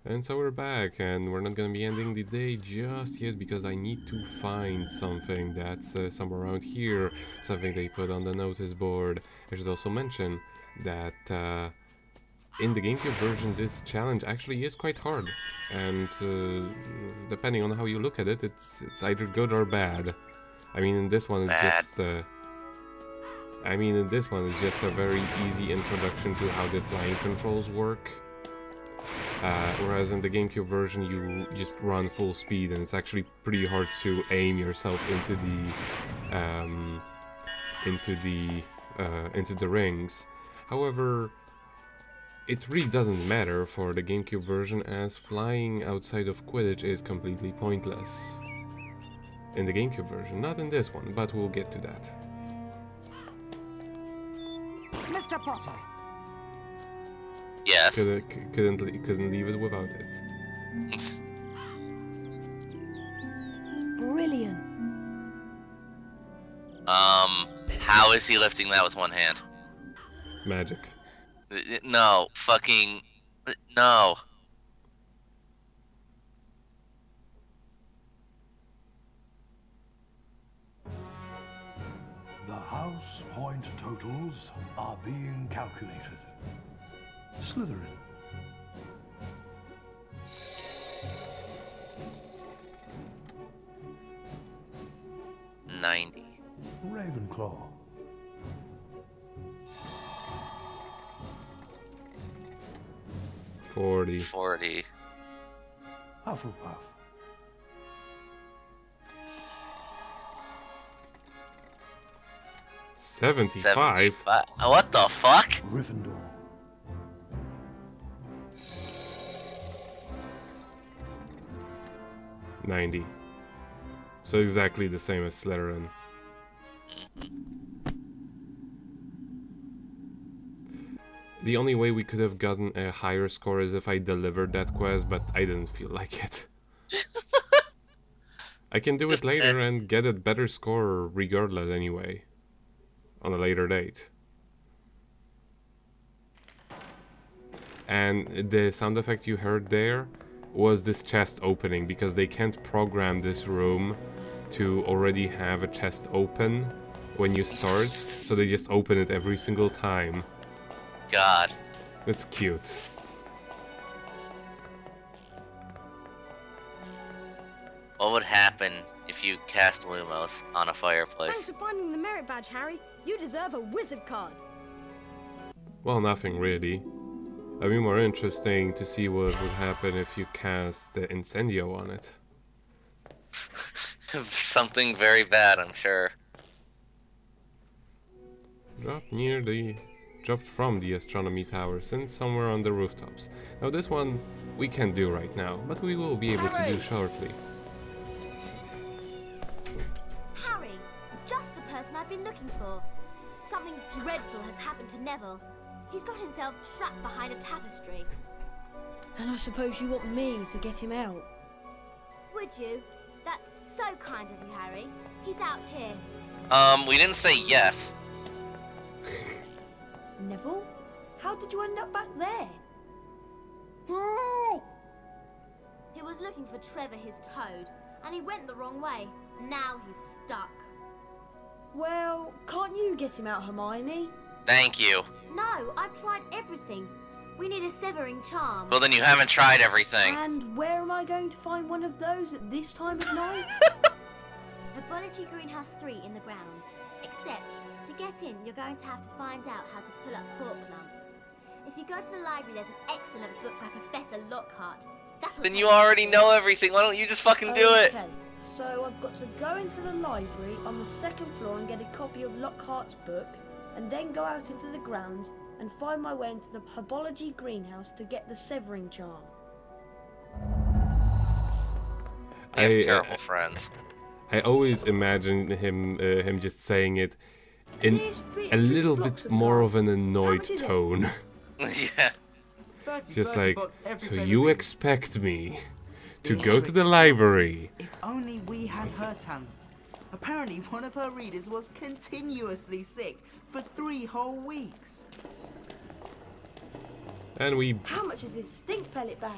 And so we're back, and we're not gonna be ending the day just yet because I need to find something that's somewhere around here, something they put on the notice board. I should also mention that in the GameCube version this challenge actually is quite hard, and depending on how you look at it, it's either good or bad. I mean, in this one it's Bad. just a very easy introduction to how the flying controls work. Whereas in the GameCube version you just run full speed and it's actually pretty hard to aim yourself into the rings. However, it really doesn't matter for the GameCube version as flying outside of Quidditch is completely pointless. In the GameCube version, not in this one, but we'll get to that. Mr. Potter. Yes. Couldn't leave it without it. Brilliant. How is he lifting that with one hand? Magic. No, fucking no. The house point totals are being calculated. Slytherin. $90. Ravenclaw. $40. Hufflepuff. $75. What the fuck? Gryffindor. $90. So exactly the same as Slytherin. The only way we could have gotten a higher score is if I delivered that quest, but I didn't feel like it. I can do it later and get a better score regardless anyway. On a later date. And the sound effect you heard there was this chest opening, because they can't program this room to already have a chest open when you start, so they just open it every single time. God. That's cute. What would happen if you cast Lumos on a fireplace? Thanks for finding the merit badge, Harry. You deserve a wizard card. Well, nothing really. It'd be more interesting to see what would happen if you cast the Incendio on it. Something very bad, I'm sure. Dropped from the astronomy tower, sent somewhere on the rooftops. Now this one we can't do right now, but we will be able to do shortly. Harry, just the person I've been looking for. Something dreadful has happened to Neville. He's got himself trapped behind a tapestry. And I suppose you want me to get him out? Would you? That's so kind of you, Harry. He's out here. We didn't say yes. Neville? How did you end up back there? He was looking for Trevor, his toad, and he went the wrong way. Now he's stuck. Well, can't you get him out, Hermione? Thank you. No, I've tried everything. We need a severing charm. Well, then you haven't tried everything. And where am I going to find one of those at this time of night? Herbology Greenhouse 3 in the grounds. Except, to get in, you're going to have to find out how to pull up pork lumps. If you go to the library, there's an excellent book by Professor Lockhart. Then you already know everything. Why don't you just fucking do it? Okay, so I've got to go into the library on the second floor and get a copy of Lockhart's book, and then go out into the grounds and find my way into the Herbology Greenhouse to get the severing charm. I have terrible friends. I always imagine him just saying it in a little bit more of an annoyed tone. Yeah. Just like, so you expect me to go to the library? If only we had her talent. Apparently one of her readers was continuously sick for 3 whole weeks. And we... How much is this stink pellet bag?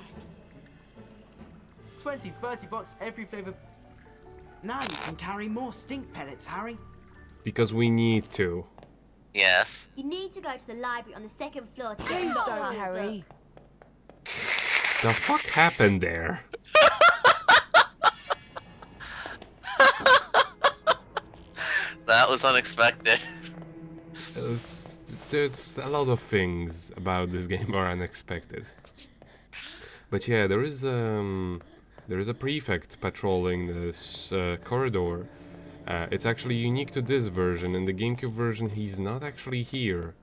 20, 30 bucks every flavour. Now you can carry more stink pellets, Harry. Because we need to. Yes. You need to go to the library on the second floor to get Please Lockhart's don't, book. Harry. The fuck happened there? That was unexpected. There's a lot of things about this game are unexpected. But yeah, there is a prefect patrolling this corridor. It's actually unique to this version. In the GameCube version, he's not actually here.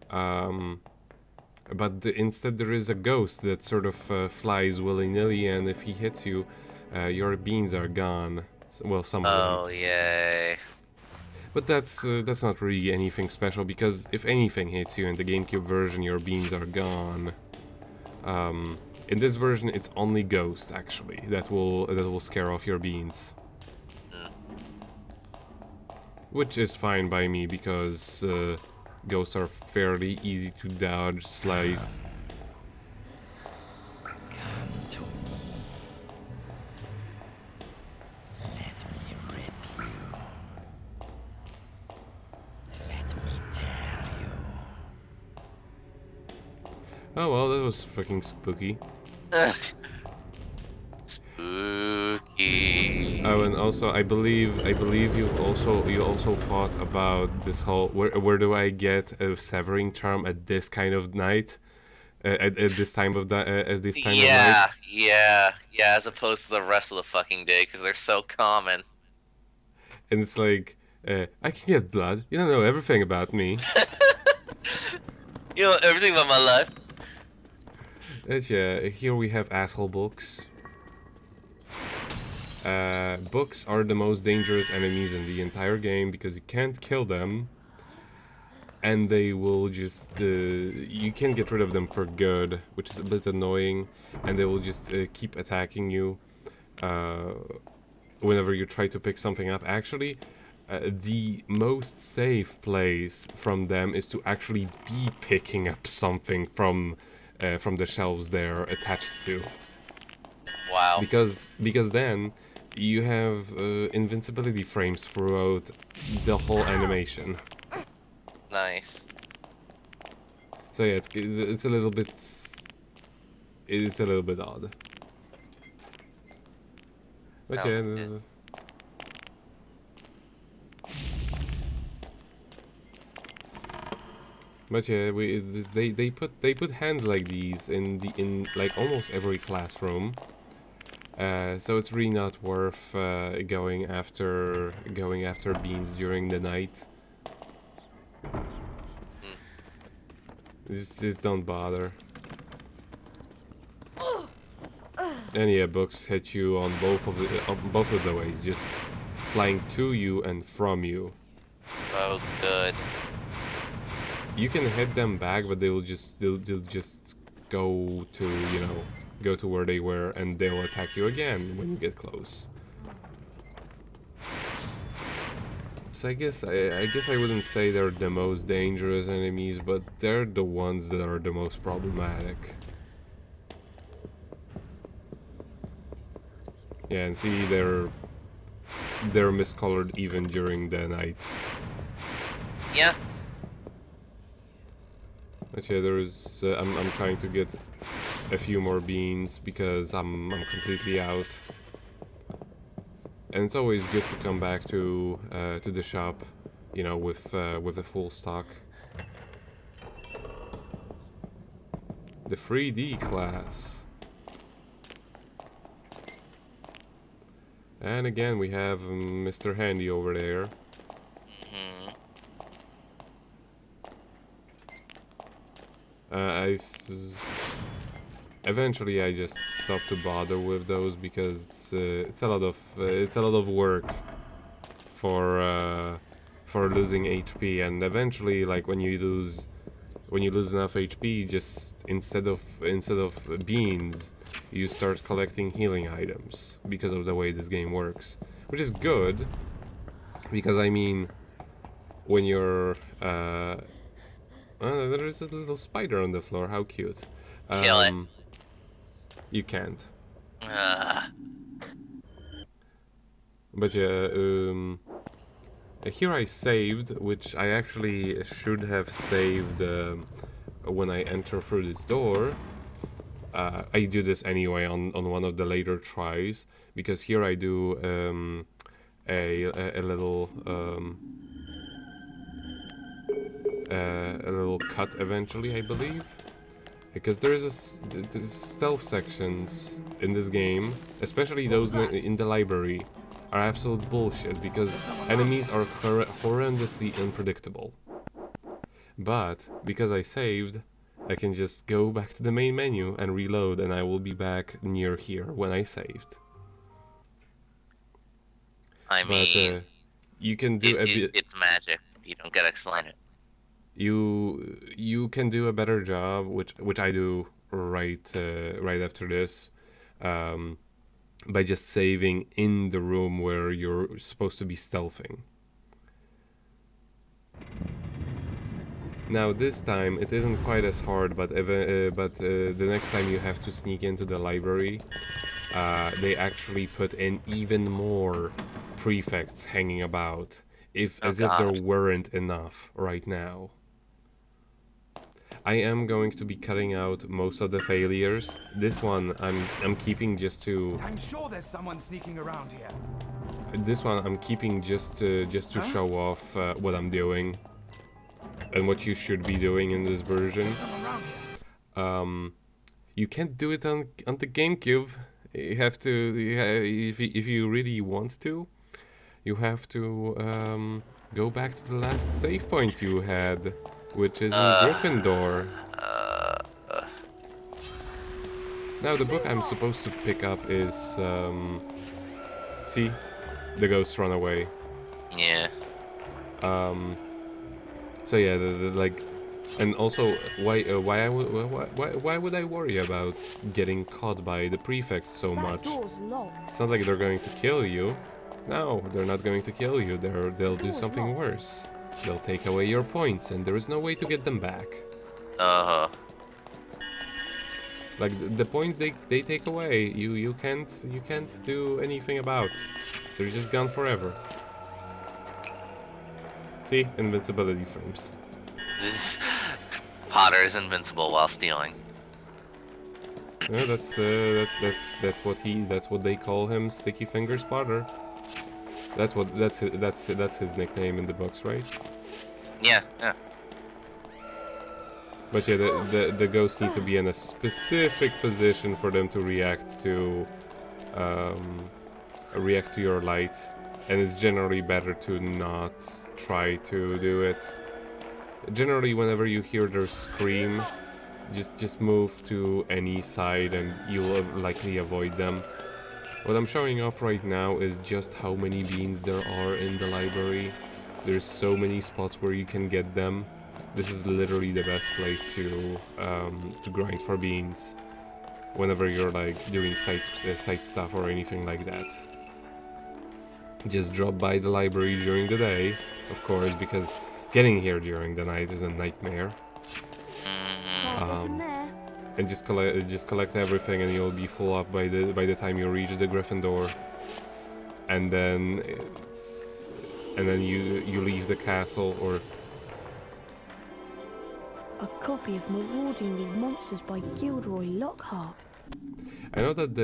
But instead there is a ghost that sort of flies willy-nilly, and if he hits you, your beans are gone. Well, some of them. Oh, yay. But that's not really anything special, because if anything hits you in the GameCube version, your beans are gone. In this version, it's only ghosts actually that will scare off your beans, which is fine by me because ghosts are fairly easy to dodge, slice. Come to me. Let me rip you. Let me tear you. Oh well, that was fucking spooky. Spooky. Oh, and also I believe you also thought about this whole where do I get a severing charm at this kind of night, at this time of the at this time of night. Yeah. As opposed to the rest of the fucking day, because they're so common. And it's like I can get blood. You don't know everything about me. You know everything about my life. But yeah, here we have asshole books. Books are the most dangerous enemies in the entire game because you can't kill them, and they will just you can't get rid of them for good, which is a bit annoying, and they will just keep attacking you whenever you try to pick something up. Actually, the most safe place from them is to actually be picking up something from the shelves they're attached to. Wow. Because then you have invincibility frames throughout the whole animation. Nice. So yeah, it's a little bit odd. But yeah. Sounds good. But yeah, they put hands like these in like almost every classroom. So it's really not worth going after beans during the night. Just don't bother. And yeah, books hit you on both of the ways, just flying to you and from you. Oh, good. You can hit them back, but they'll just go to where they were, and they'll attack you again when you get close. So I guess I wouldn't say they're the most dangerous enemies, but they're the ones that are the most problematic. Yeah, and see, they're miscolored even during the night. Yeah. But yeah, there's I'm trying to get a few more beans because I'm completely out. And it's always good to come back to the shop, you know, with a full stock. The 3D class. And again, we have Mr. Handy over there. Mm-hmm. Eventually I just stopped to bother with those because it's a lot of work for losing HP, and eventually, like when you lose enough HP, just instead of beans, you start collecting healing items because of the way this game works, which is good because I mean, when you're there is this little spider on the floor. How cute. Kill it. You can't. But yeah, here I saved, which I actually should have saved when I enter through this door. I do this anyway on one of the later tries, because here I do a little a little cut eventually, I believe, because there is stealth sections in this game, especially those in the library, are absolute bullshit because enemies are horrendously unpredictable. But because I saved, I can just go back to the main menu and reload, and I will be back near here when I saved. I mean, But you can do it's magic. You don't gotta explain it. You can do a better job, which I do right after this, by just saving in the room where you're supposed to be stealthing. Now this time it isn't quite as hard, but the next time you have to sneak into the library, they actually put in even more prefects hanging about, as if there weren't enough right now. I am going to be cutting out most of the failures. This one I'm keeping just to. I'm sure there's someone sneaking around here. This one I'm keeping just to show off what I'm doing and what you should be doing in this version. You can't do it on the GameCube. You have to, if you really want to, you have to go back to the last save point you had, which is in Gryffindor. Now the book I'm supposed to pick up is see, the ghosts run away. Yeah. So yeah, like, and also why would I worry about getting caught by the prefects so much? It's not like they're going to kill you. No, they're not going to kill you. They'll do something worse. They'll take away your points, and there is no way to get them back. Uh-huh. Like the points they take away, you can't do anything about. They're just gone forever. See, invincibility frames. Potter is invincible while stealing. Yeah, that's what they call him, Sticky Fingers Potter. That's his nickname in the books, right? Yeah. But yeah, the ghosts need to be in a specific position for them to react to your light, and it's generally better to not try to do it. Generally, whenever you hear their scream, just move to any side and you'll likely avoid them. What I'm showing off right now is just how many beans there are in the library. There's so many spots where you can get them. This is literally the best place to grind for beans whenever you're like doing site stuff or anything like that. Just drop by the library during the day, of course, because getting here during the night is a nightmare. And just collect everything, and you'll be full up by the time you reach the Gryffindor. And then you leave the castle, or a copy of Marauding These Monsters by Gilderoy Lockhart. I know that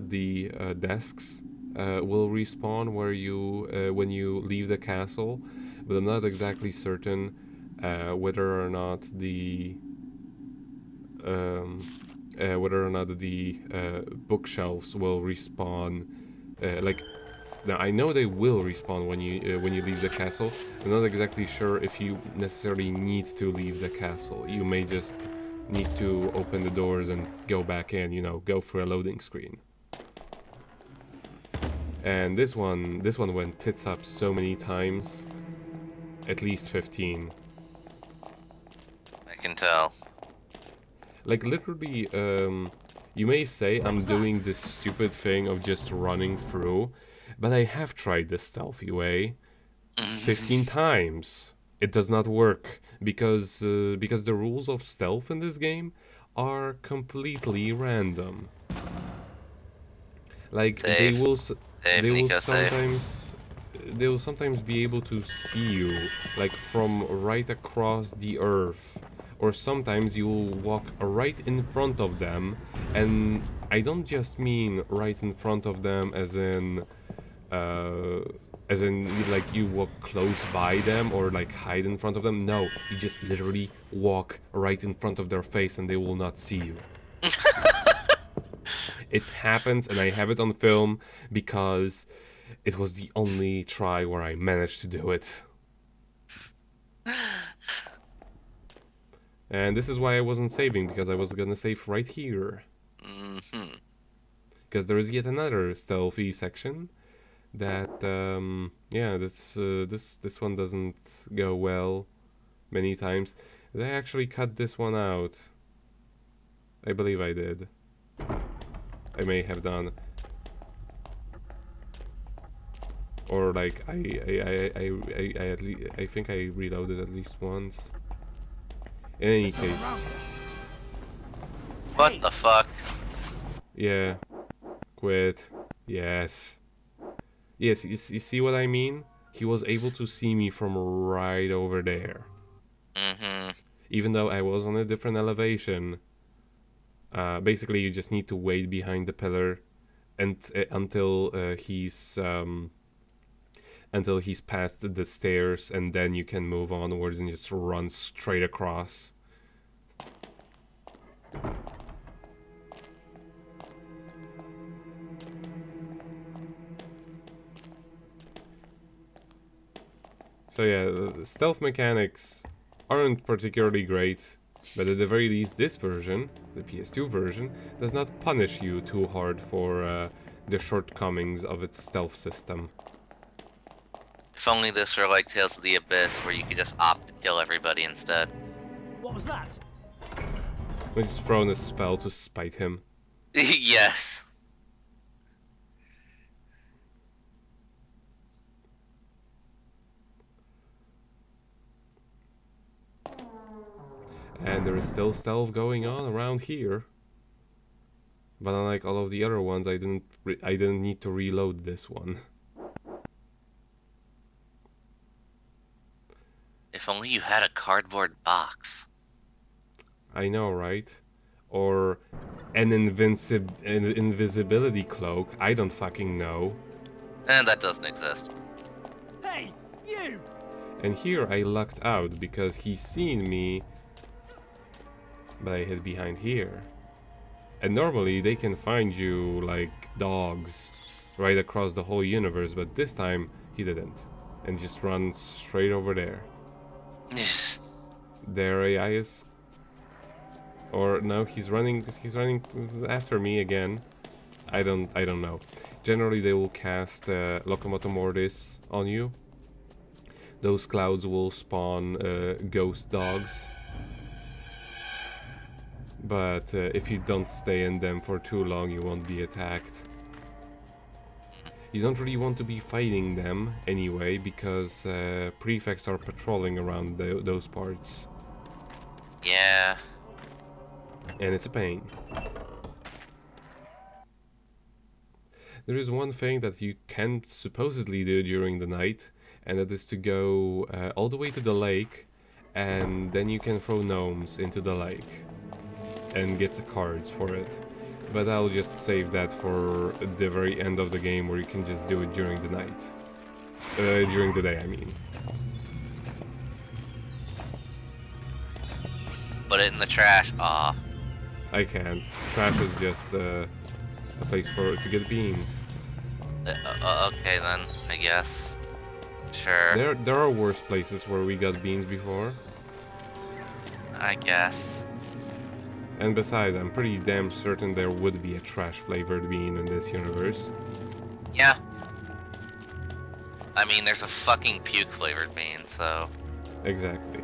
the desks will respawn where you when you leave the castle, but I'm not exactly certain whether or not the bookshelves will respawn. Now I know they will respawn when you leave the castle. I'm not exactly sure if you necessarily need to leave the castle. You may just need to open the doors and go back in. Go for a loading screen. And this one went tits up so many times, at least 15. I can tell. Like literally, you may say I'm doing this stupid thing of just running through, but I have tried the stealthy way 15 times. It does not work because the rules of stealth in this game are completely random. Like Safe. Safe, they will Nico, safe. sometimes be able to see you, like from right across the earth, or sometimes you'll walk right in front of them, and I don't just mean right in front of them as in like you walk close by them or like hide in front of them. No, you just literally walk right in front of their face and they will not see you. It happens, and I have it on film because it was the only try where I managed to do it. And this is why I wasn't saving, because I was gonna save right here. Because there is yet another stealthy section that, yeah, this one doesn't go well many times. Did I actually cut this one out? I believe I did. I may have done. Or like I at least I think I reloaded at least once. In any case. What the fuck? Yeah. Quit. Yes. Yes, you see what I mean? He was able to see me from right over there. Even though I was on a different elevation. Basically, you just need to wait behind the pillar and until he's past the stairs, and then you can move onwards and just run straight across. So yeah, the stealth mechanics aren't particularly great, but at the very least this version, the PS2 version, does not punish you too hard for the shortcomings of its stealth system. If only this were like Tales of the Abyss, where you could just opt to kill everybody instead. What was that? I just thrown a spell to spite him. Yes. And there is still stealth going on around here. But unlike all of the other ones, I didn't need to reload this one. If only you had a cardboard box. I know, right? Or an invisibility cloak. I don't fucking know. And that doesn't exist. Hey, you! And here I lucked out because he's seen me, but I hid behind here. And normally they can find you like dogs right across the whole universe, but this time he didn't. And just run straight over there. Their AI is... Or no, he's running after me again. I don't know. Generally they will cast Locomotor Mortis on you. Those clouds will spawn ghost dogs. But if you don't stay in them for too long, you won't be attacked. You don't really want to be fighting them anyway, because prefects are patrolling around those parts. Yeah. And it's a pain. There is one thing that you can supposedly do during the night, and that is to go all the way to the lake, and then you can throw gnomes into the lake and get the cards for it. But I'll just save that for the very end of the game, where you can just do it during the night. During the day, I mean. Put it in the trash. Aw. I can't. Trash is just a place to get beans. Okay then, I guess. Sure. There are worse places where we got beans before. I guess. And besides, I'm pretty damn certain there would be a trash-flavored bean in this universe. Yeah. I mean, there's a fucking puke-flavored bean, so... Exactly.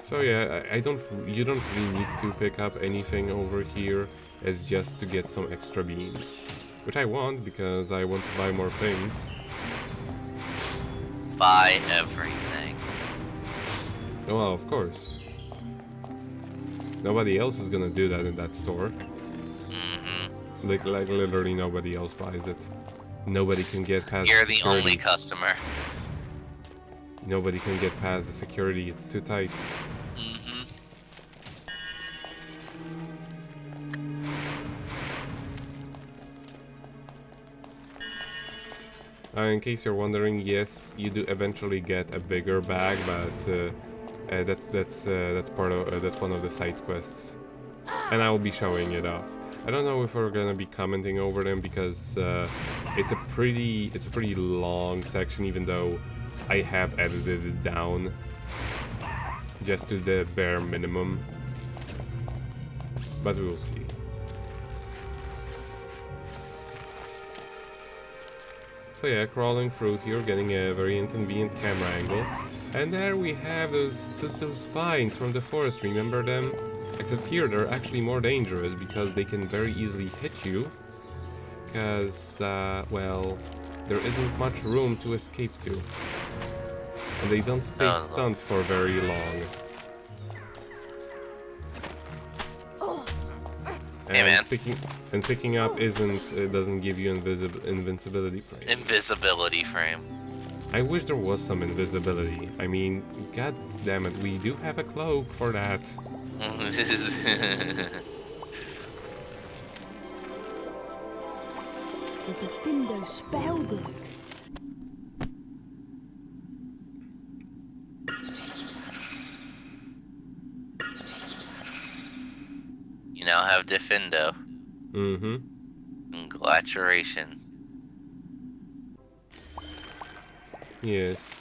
So yeah, you don't really need to pick up anything over here, as just to get some extra beans. Which I want, because I want to buy more things. Buy everything. Well, of course. Nobody else is gonna do that in that store. Mm-hmm. Like literally nobody else buys it. Nobody can get past You're the the security. only customer. Nobody can get past the security, it's too tight. Mm-hmm. In case you're wondering, yes, you do eventually get a bigger bag, but that's part of that's one of the side quests, and I will be showing it off. I don't know if we're gonna be commenting over them because it's a pretty long section, even though I have edited it down just to the bare minimum. But we will see. So yeah, crawling through here, getting a very inconvenient camera angle. And there we have those vines from the forest, remember them? Except here they're actually more dangerous because they can very easily hit you. Because, well, there isn't much room to escape to. And they don't stay stunned for very long. And picking up doesn't give you invincibility frame. Invisibility frame. I wish there was some invisibility. I mean, god damn it, we do have a cloak for that. The Defendo spellbook. You now have Defendo. Mm-hmm. Congratulations. Yes.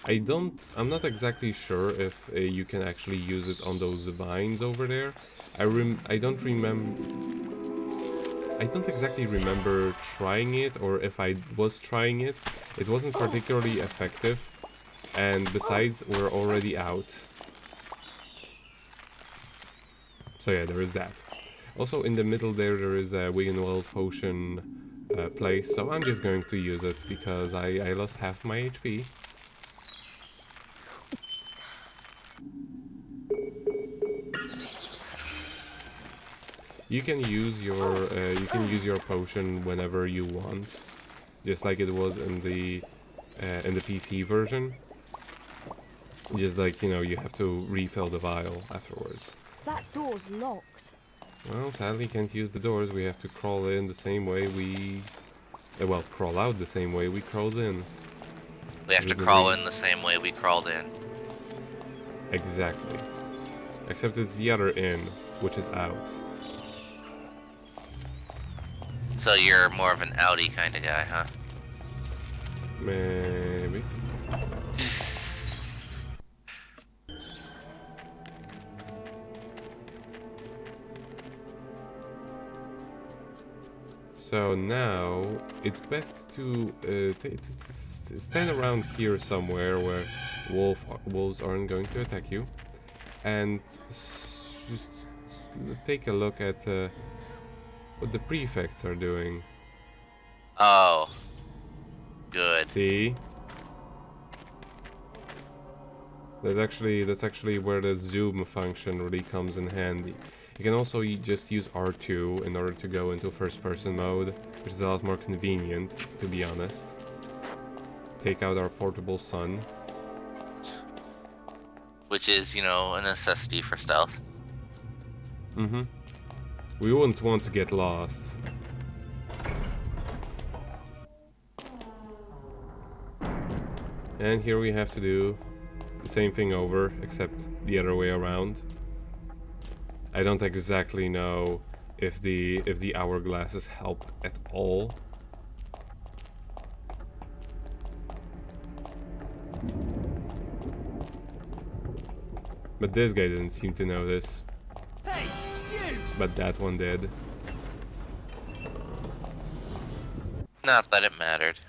I'm not exactly sure if you can actually use it on those vines over there. I don't exactly remember trying it, or if I was trying it, it wasn't particularly effective. And besides, we're already out. So yeah, there is that. Also in the middle there is a Wiggenweld potion place, so I'm just going to use it because I lost half my HP. You can use your potion whenever you want, just like it was in the PC version. Just like, you know, you have to refill the vial afterwards. That door's locked. Well, sadly can't use the doors. We have to crawl in the same way we... well, crawl out the same way we crawled in. We have to crawl in the same way we crawled in. Exactly. Except it's the other in, which is out. So you're more of an outie kind of guy, huh? Maybe. So now it's best to stand around here somewhere where wolves aren't going to attack you, and just take a look at what the prefects are doing. Oh, good. See, that's actually where the zoom function really comes in handy. You can also just use R2 in order to go into first-person mode, which is a lot more convenient, to be honest. Take out our portable sun. Which is, you know, a necessity for stealth. Mm-hmm. We wouldn't want to get lost. And here we have to do the same thing over, except the other way around. I don't exactly know if the hourglasses help at all. But this guy didn't seem to notice. Hey, you! But that one did. Not that it mattered.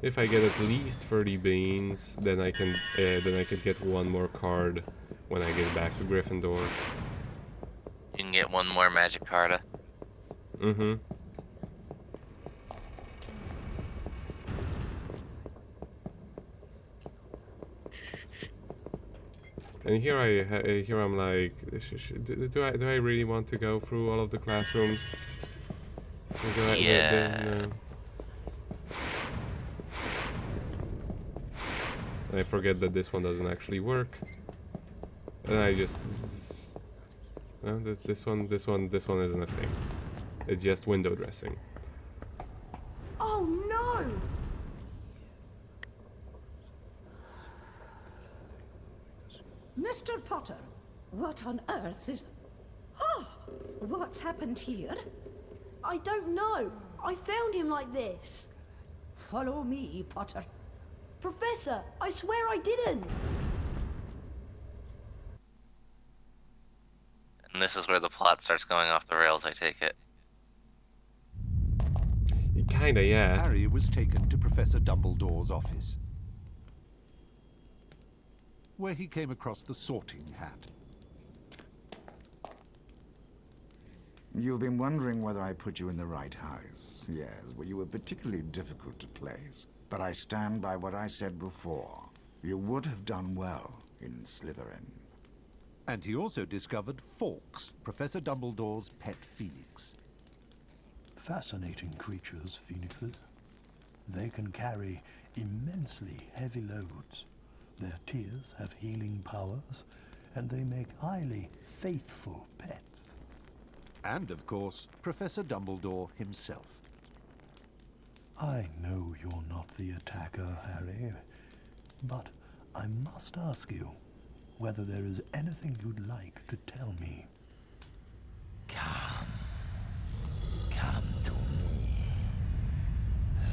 If I get at least 30 beans, then I can get one more card when I get back to Gryffindor. You can get one more magic card. Mm-hmm. And here here I'm like, do I really want to go through all of the classrooms? Or do Yeah. I forget that this one doesn't actually work, and I just this one isn't a thing. It's just window dressing. Oh no! Mr. Potter, what on earth is... Oh, what's happened here? I don't know. I found him like this. Follow me, Potter. Professor, I swear I didn't. And this is where the plot starts going off the rails, I take it. Kinda, yeah. Harry was taken to Professor Dumbledore's office, where he came across the sorting hat. You've been wondering whether I put you in the right house. Yes, well, you were particularly difficult to place. But I stand by what I said before. You would have done well in Slytherin. And he also discovered Fawkes, Professor Dumbledore's pet phoenix. Fascinating creatures, phoenixes. They can carry immensely heavy loads. Their tears have healing powers, and they make highly faithful pets. And, of course, Professor Dumbledore himself. I know you're not the attacker, Harry, but I must ask you whether there is anything you'd like to tell me. Come to me.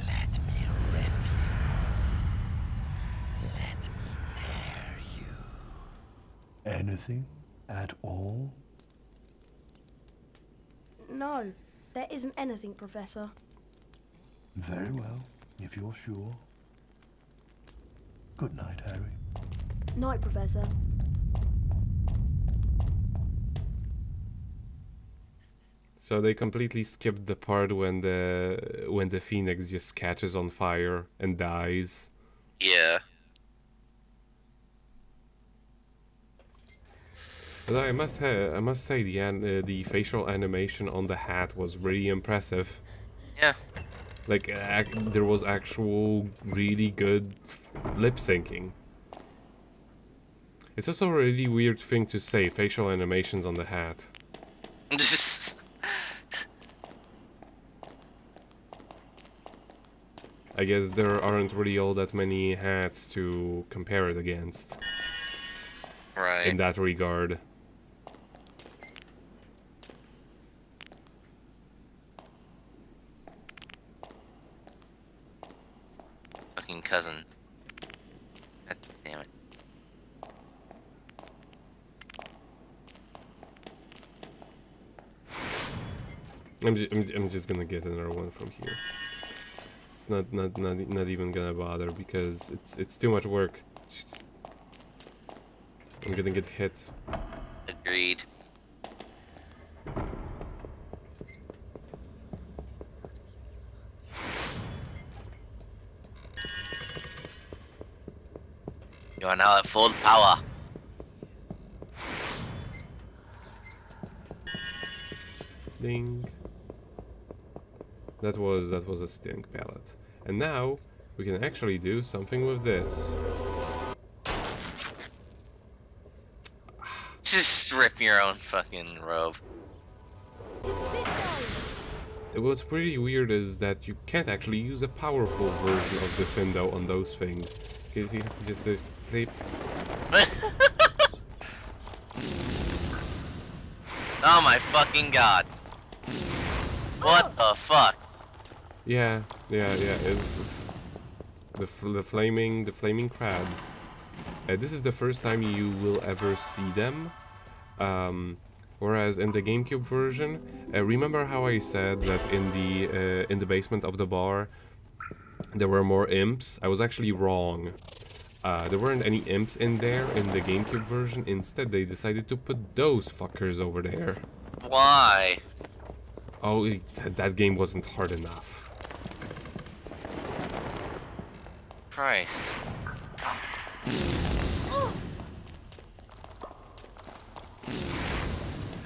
Let me rip you. Let me tear you. Anything at all? No, there isn't anything, Professor. Very well, if you're sure. Good night, Harry. Night, Professor. So they completely skipped the part when the phoenix just catches on fire and dies. Yeah. But I must say the facial animation on the hat was really impressive. Yeah. Like there was actual really good lip syncing. It's also a really weird thing to say, facial animations on the hat. I guess there aren't really all that many hats to compare it against. Right. In that regard. Fucking cousin. God damn it. I'm just gonna get another one from here. It's not even gonna bother because it's too much work. I'm gonna get hit. Agreed. You are now at full power. Ding. That was a stink pallet. And now we can actually do something with this. Just rip your own fucking robe. What's pretty weird is that you can't actually use a powerful version of the Findo on those things. Because you have to just flip. Oh my fucking god. What the fuck? Yeah. It's the flaming crabs. This is the first time you will ever see them. Whereas in the GameCube version, remember how I said that in the basement of the bar there were more imps? I was actually wrong. There weren't any imps in there in the GameCube version. Instead, they decided to put those fuckers over there. Why? Oh, that game wasn't hard enough. Christ.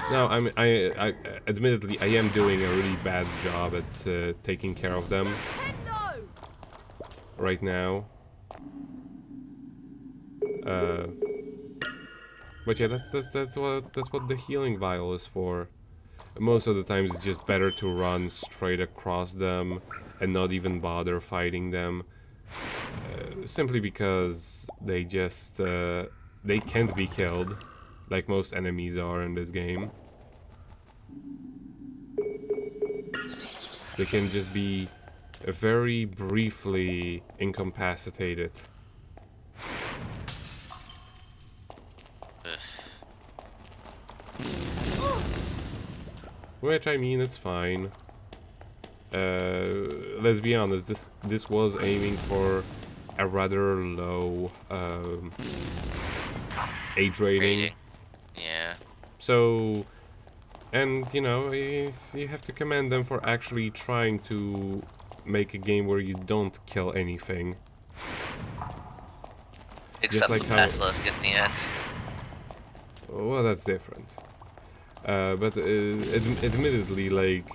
No, I admittedly, I am doing a really bad job at taking care of them right now. But yeah, that's what the healing vial is for. Most of the times, it's just better to run straight across them and not even bother fighting them, simply because they just they can't be killed, like most enemies are in this game. They can just be very briefly incapacitated. Which, I mean, it's fine. Let's be honest, this was aiming for a rather low age rating. Yeah. So, and you know, you have to commend them for actually trying to make a game where you don't kill anything. Except like the Teslas get in the end. Well, that's different. But admittedly, like,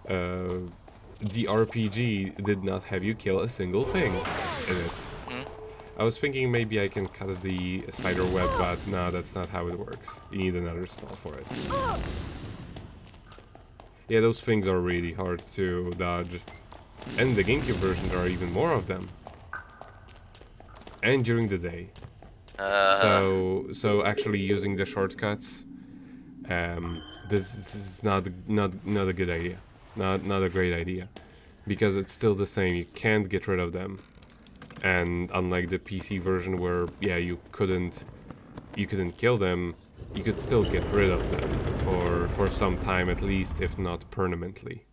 the RPG did not have you kill a single thing in it. I was thinking maybe I can cut the spider web, but no, that's not how it works. You need another spell for it. Yeah, those things are really hard to dodge. And the GameCube version, there are even more of them. And during the day. So actually using the shortcuts, this is not a good idea. Not a great idea. Because it's still the same, you can't get rid of them. And unlike the PC version where, yeah, you couldn't kill them, you could still get rid of them for some time at least, if not permanently.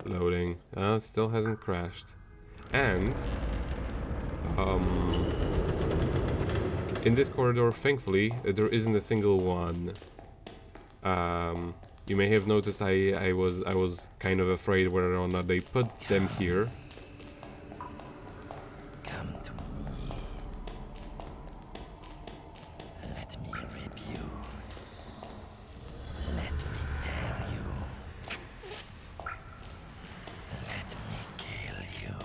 Loading. Still hasn't crashed. And in this corridor, thankfully, there isn't a single one. You may have noticed I was kind of afraid whether or not they put them here. Come to me. Let me rip you. Let me tear you. Let me kill you.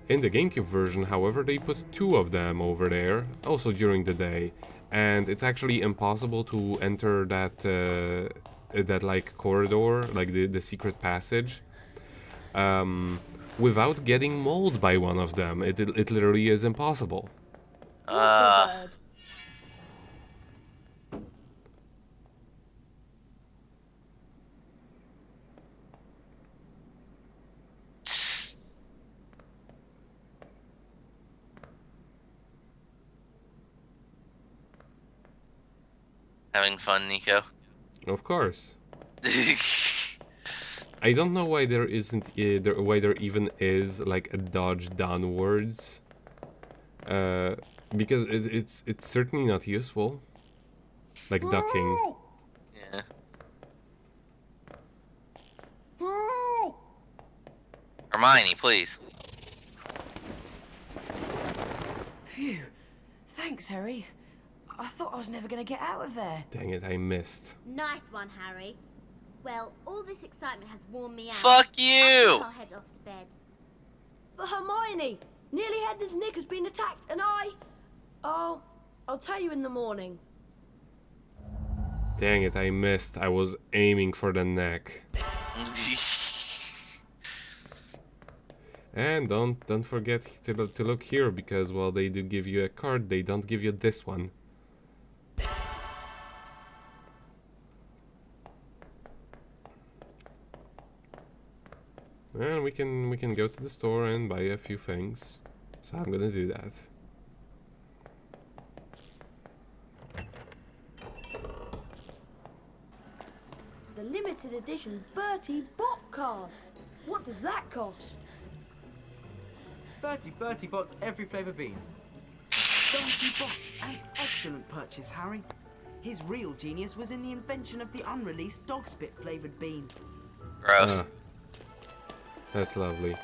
In the GameCube version, however, they put 2 of them over there, also during the day. And it's actually impossible to enter that like corridor, like the secret passage, without getting mauled by one of them. It literally is impossible. Having fun, Nico? Of course. I don't know why there isn't why there even is like a dodge downwards, because it's certainly not useful, like ducking. Yeah. Hermione, please. Phew. Thanks, Harry. I thought I was never going to get out of there. Dang it, I missed. Nice one, Harry. Well, all this excitement has worn me out. Fuck you! I think I'll head off to bed. But Hermione, nearly had this Nick has been attacked, and I'll tell you in the morning. Dang it, I missed. I was aiming for the neck. And don't forget to look here, because while they do give you a card, they don't give you this one. And we can go to the store and buy a few things. So I'm gonna do that. The limited edition Bertie bot card. What does that cost? 30 Bertie bots, every flavour beans. Bertie bot, an excellent purchase, Harry. His real genius was in the invention of the unreleased dog spit flavoured bean. Gross. That's lovely.